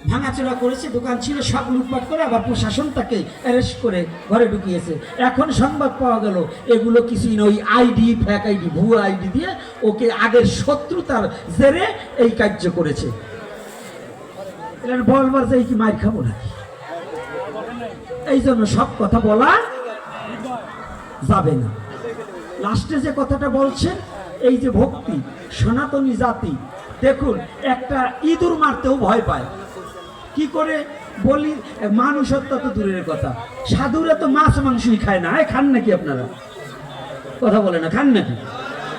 ভাঙাচোরা করেছে, দোকান ছিল সব লুটপাট করে, আবার প্রশাসন তাকে অ্যারেস্ট করে ঘরে ঢুকিয়েছে। এখন সংবাদ পাওয়া গেল এগুলো কিছুই না, ওই আইডি, ফ্যাক আইডি, ভুয়া আইডি দিয়ে ওকে আগের শত্রুতার জেরে এই কার্য করেছে। এর বলবার যে কি মার খাবো নাকি? এই জন্য সব কথা বলা যাবে না। লাস্টে যে কথাটা বলছেন, এই যে ভক্তি, সনাতনী জাতি, দেখুন একটা ইঁদুর মারতেও ভয় পায়। কি করে বলি, মানুষ হত্যা তো দূরের কথা, সাধুরা তো মাছ মাংসই খায় না। খান নাকি আপনারা? কথা বলে না, খান নাকি?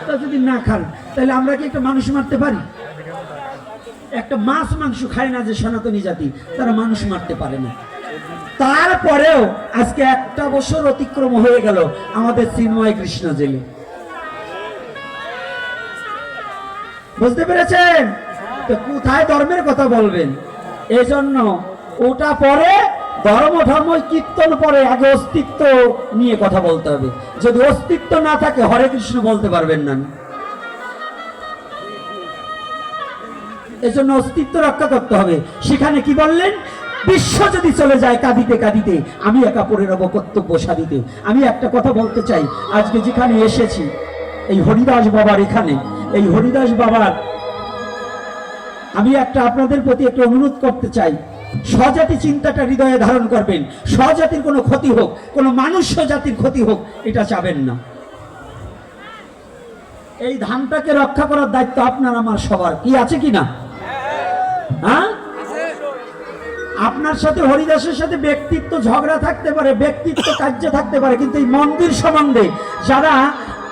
তা যদি না খান তাহলে আমরা কি একটা মানুষ মারতে পারি? একটা মাছ মাংস খায় না যে সনাতনী জাতি, তারা মানুষ মারতে পারে না। তারপরেও আজকে একটা বছর অতিক্রম হয়ে গেল আমাদের চিন্ময় কৃষ্ণ জেলে। বুঝতে পেরেছেন তো কোথায় ধর্মের কথা বলবেন? এজন্য ওটা পরে ধর্ম ধর্ম কীর্তন পরে, আগে অস্তিত্ব নিয়ে কথা বলতে হবে। যদি অস্তিত্ব না থাকে হরে কৃষ্ণ বলতে পারবেন না। এজন্য অস্তিত্ব রক্ষা করতে হবে। সেখানে কি বললেন? বিশ্ব যদি চলে যায় কাঁদিতে কাঁদিতে, আমি একা পড়ে রব কর্তব্য সাধিতে। আমি একটা কথা বলতে চাই, আজকে যেখানে এসেছি এই হরিদাস বাবার এখানে, এই হরিদাস বাবার আমি একটা আপনাদের প্রতি একটা অনুরোধ করতে চাই, স্বজাতি চিন্তাটা হৃদয়ে ধারণ করবেন। স্বজাতির কোনো ক্ষতি হোক, কোনো মানুষ জাতির ক্ষতি হোক, এটা চাবেন না। এই ধানটাকে রক্ষা করার দায়িত্ব আপনার আমার সবার। কি আছে কি না? হ্যাঁ, আপনার সাথে হরিদাসের সাথে ব্যক্তিত্ব ঝগড়া থাকতে পারে, ব্যক্তিত্ব কার্য থাকতে পারে, কিন্তু এই মন্দির সম্বন্ধে যারা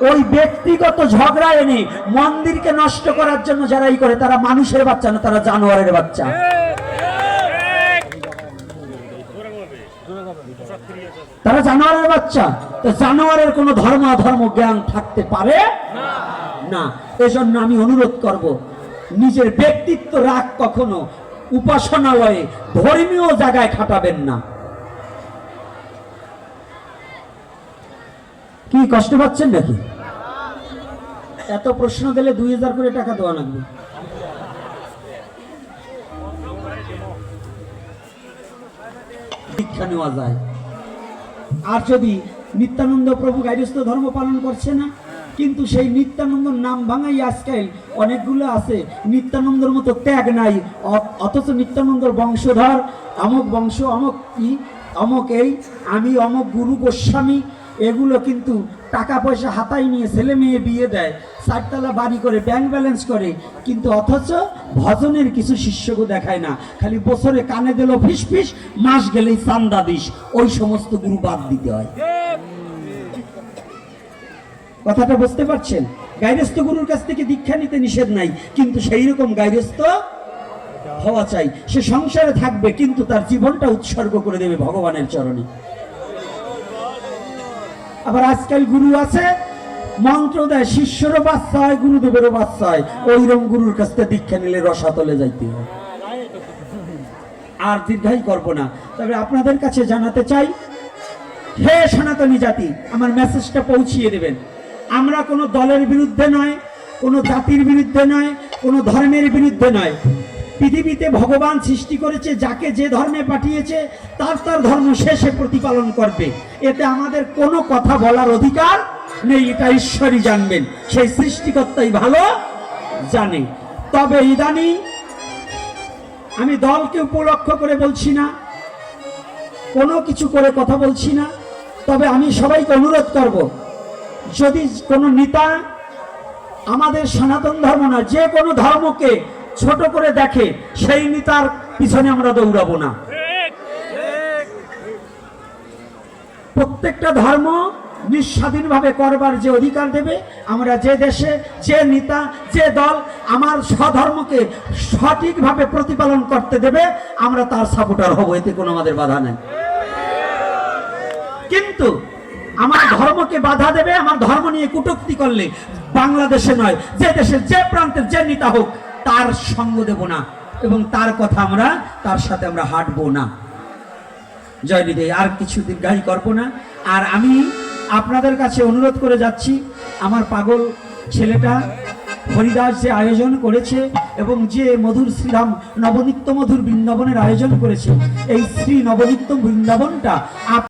ওই ব্যক্তিগত ঝগড়া এনে মন্দিরকে নষ্ট করার জন্য যারা ই করে, তারা মানুষের বাচ্চা না, তারা জানোয়ারের বাচ্চা। তারা জানোয়ারের বাচ্চা। তো জানোয়ারের কোনো ধর্ম অধর্ম জ্ঞান থাকতে পারে না। এজন্য আমি অনুরোধ করব, নিজের ব্যক্তিত্ব রাগ কখনো উপাসনালয়ে ধর্মীয় জায়গায় খাটাবেন না। কি কষ্ট পাচ্ছেন নাকি? এত প্রশ্ন দিলে 2000 করে টাকা দেওয়া লাগবে। দীক্ষা নেওয়া যায়। আর যদি নিত্যানন্দ প্রভু গাইরস্থ ধর্ম পালন করছে না, কিন্তু সেই নিত্যানন্দর নাম ভাঙাই আজকাল অনেকগুলো আছে, নিত্যানন্দর মতো ত্যাগ নাই, অথচ নিত্যানন্দর বংশধর, অমুক বংশ, অমুক কি, অমুক এই, আমি অমুক গুরু গোস্বামী, এগুলো কিন্তু টাকা পয়সা হাতায় নিয়ে ছেলে মেয়ে বিয়ে দেয়, 4 বাড়ি করে, ব্যাংক ব্যালেন্স করে, কিন্তু অথচ ভজনের কিছু শিষ্যকে দেখায় না। খালি বছরে কানে দিল ফিস ফিস, মাস গেলেই চান্দা দিস। ওই সমস্ত গুরু বাদ দিতে হয়। কথাটা বুঝতে পারছেন? গাইরস্থ গুরুর কাছ থেকে দীক্ষা নিতে নিষেধ নাই, কিন্তু সেই রকম গাইরস্থ হওয়া চাই। সে সংসারে থাকবে কিন্তু তার জীবনটা উৎসর্গ করে দেবে ভগবানের চরণে। আবার আজকাল গুরু আছে মন্ত্র দেয়, শিষ্যরও বাচ্চা হয়, গুরুদেবেরও বাচ্চা হয়। ওইরকম গুরুর কাছ থেকে দীক্ষা নিলে রসাতলে যাইতে হয়। আর দীর্ঘায়ী করবো না, তবে আপনাদের কাছে জানাতে চাই, হে সনাতনী জাতি, আমার মেসেজটা পৌঁছিয়ে দেবেন। আমরা কোনো দলের বিরুদ্ধে নয়, কোনো জাতির বিরুদ্ধে নয়, কোনো ধর্মের বিরুদ্ধে নয়। পৃথিবীতে ভগবান সৃষ্টি করেছে, যাকে যে ধর্মে পাঠিয়েছে তার তার ধর্ম শেষে প্রতিপালন করবে। এতে আমাদের কোনো কথা বলার অধিকার নেই, এটা ঈশ্বরই জানবেন, সেই সৃষ্টিকর্তাই ভালো জানে। তবে ইদানিং আমি দলকে উপলক্ষ করে বলছি না, কোনো কিছু করে কথা বলছি না, তবে আমি সবাইকে অনুরোধ করব, যদি কোনো নেতা আমাদের সনাতন ধর্ম না, যে কোনো ধর্মকে ছোট করে দেখে, সেই নেতার পিছনে আমরা দৌড়াবো না। প্রত্যেকটা ধর্ম নিঃস্বাধীনভাবে করবার যে অধিকার দেবে, আমরা যে দেশে যে নেতা যে দল আমার স্বধর্মকে সঠিকভাবে প্রতিপালন করতে দেবে, আমরা তার সাপোর্টার হব, এতে কোনো আমাদের বাধা নেই। কিন্তু আমার ধর্মকে বাধা দেবে, আমার ধর্ম নিয়ে কটূক্তি করলে, বাংলাদেশে নয়, যে দেশের যে প্রান্তের যে নেতা হোক, তার সঙ্গ দেব না এবং তার কথা আমরা, তার সাথে আমরা হাঁটবো না। জয় নিধি, আর কিছু দীর্ঘায়ী করবো না। আর আমি আপনাদের কাছে অনুরোধ করে যাচ্ছি, আমার পাগল ছেলেটা হরিদাস যে আয়োজন করেছে এবং যে মধুর শ্রীরাম নবনিত্য মধুর বৃন্দাবনের আয়োজন করেছে, এই শ্রী নবনিত্য বৃন্দাবনটা